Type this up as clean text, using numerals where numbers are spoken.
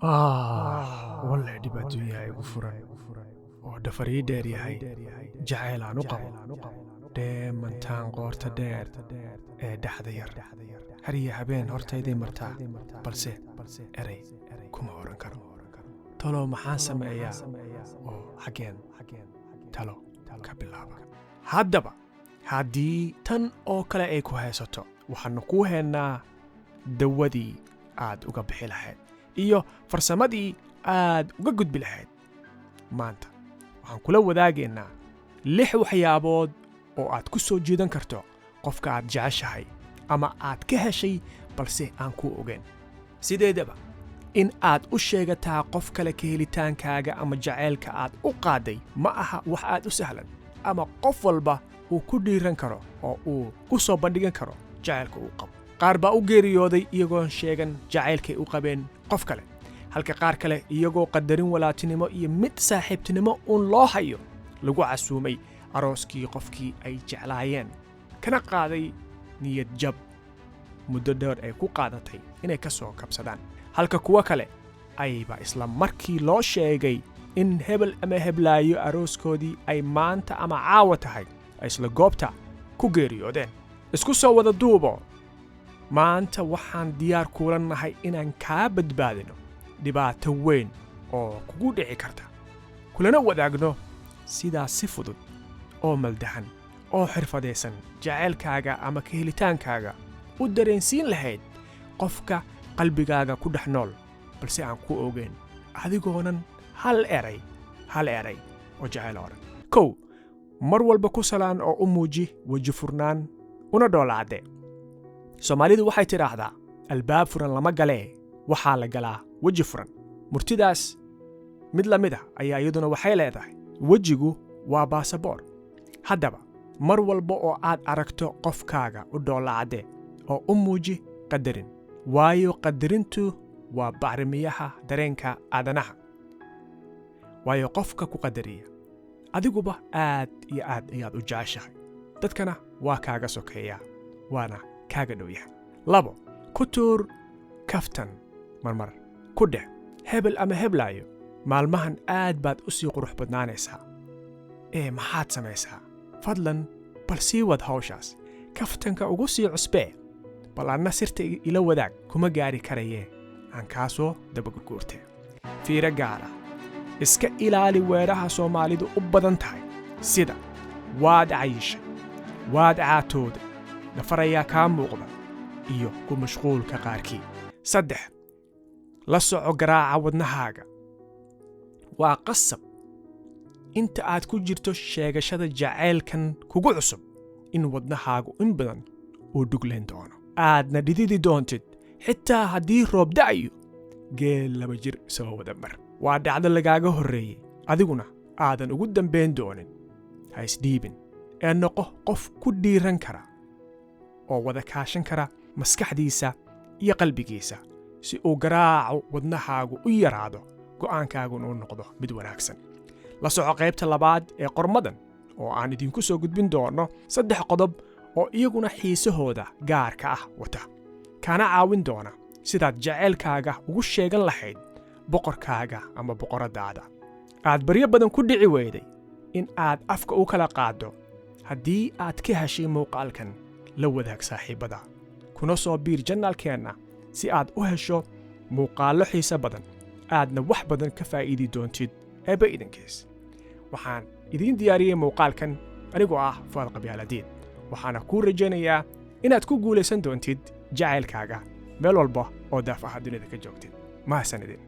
والله dhibaatooyin ay ugu furan oo dhafarii dheer yahay jacayl aan u qabo dheemantaan qoorta dheer ee dhaxda yar hariya habeen hortaydii martaa balse eray kuma oran karo talo maxaan sameeyaa oo xageen talo ka bilaaba haddaba haddii tan oo kale ay ku haysato waxaanu kuu heennaa dawadii aad uga bixi lahayd iyo farsamadii aad uga gudbi lahayd maanta waxaan kula wadaagaynaa 6 waxyaabood oo aad ku soo jiidan karto qofka aad jeceshahay ama aad ka heshay balse aan kuu ogeyn sideedaba in aad u sheegataa qof kale ka helitaankaaga ama jacaylka aad u qaaday ma aha wax aad u sahlan ama qof walba uu ku dhiiran karo oo uu u soo bandhigan karo jacaylka uu qabo qaar baa u geeriyooday iyagoon sheegan jacaylkay u qabeen qof kale halka qaar kale iyagoo qadarin walaatinimo iyo mid saaxiibtinimo uun loo hayo lagu casuumay arooskii qofkii ay jeclaayeen kana qaaday niyad jab muddo dheer ay ku qaadatay inay ka soo kabsadaan halka kuwa kale ayba isla markii loo sheegay in hebel ama heblaayo arooskoodii ay maanta ama caawa tahay ay isla goobta ku geeriyoodeen isku soo wada duubo maanta waxaan diyaar kuula nahay inaan kaa badbaadino dhibaato weyn oo kugu dhici karta kulana wadaagno sidaas si fudud oo maldahan oo xirfadaysan jacaylkaaga ama ka helitaankaaga u dareensiin lahayd qofka qalbigaaga ku dhex nool balse aan ku ogeyn adigoonan hal eray oo jacayl oran kow mar walba ku salaan oo u muuji weji furnaan una dhoolaade Soomaalidu waxay tiraahdaa albaab furan lama galee waxaa la galaa weji furan murtidaas mid la mid ah ayaa iyaduna waxay leedahay wejigu waa baasaboor haddaba mar walba oo aad aragto qofkaaga u dhoolaade oo u muuji qadarin waayo qadarintu waa bacrimiyaha dareenka aadanaha waayo qofka ku qadariya adiguba aad iyo aad ayaad u jeceshahay dadkana waa kaaga sokeeyaa waana kaaga dhow yahay 2 ku tuur kaftan marmar ku dheh hebel ama heblaayo maalmahan aad baad u sii qurux badnaanaysaa maxaad samaysaa fadlan bal sii wad hawshaas kaftanka ugu sii cusbee bal anna sirta ila wadaag kuma gaari karayee aan kaasoo dabagurguurtee fiiro gaara iska ilaali weeraha Soomaalidu u badan tahay sida waad cayishay waad caatooday nafarayaa kaa muuqda iyo ku mashquulka qaarkii 3 la soco garaaca wadnahaaga waa qasab inta aad ku jirto sheegashada jacaylkan kugu cusub in wadnahaagu in badan uu dhugleen doono aadna dhididi doontid xitaa haddii roob da'ayo geel 2 jir soo wada mar waa dhacdo lagaaga horreeyey adiguna aadan ugu dambayn doonin ha isdhiibin ee noqo qof ku dhiiran kara oo wada kaashan kara maskaxdiisa iyo qalbigiisa si uu garaaco wadnahaagu u yaraado go'aankaaguna u noqdo mid wanaagsan la soco qaybta 2 ee qormadan oo aan idinku soo gudbin doono 3 qodob oo iyaguna xiisahooda gaarka ah wata kana caawin doona sidaad jacaylkaaga ugu sheegan lahayd boqorkaaga ama boqoradaada aad baryo badan ku dhici weyday in aad afka u kala qaado haddii aad ka heshay muuqaalkan la wadaag saaxiibada kuna soo biir janaalkeenna si aad u hesho muuqaallo xiiso badan aadna wax badan ka faa'iidi doontid eebba idinkiis waxaan idiin diyaariyey muuqaalkan anigoo ah Fuad Qabyaaladiid waxaana kuu rajaynayaa inaad ku guulaysan doontid jacaylkaaga meel walba oo daafaha dunida ka joogtid mahadsanidin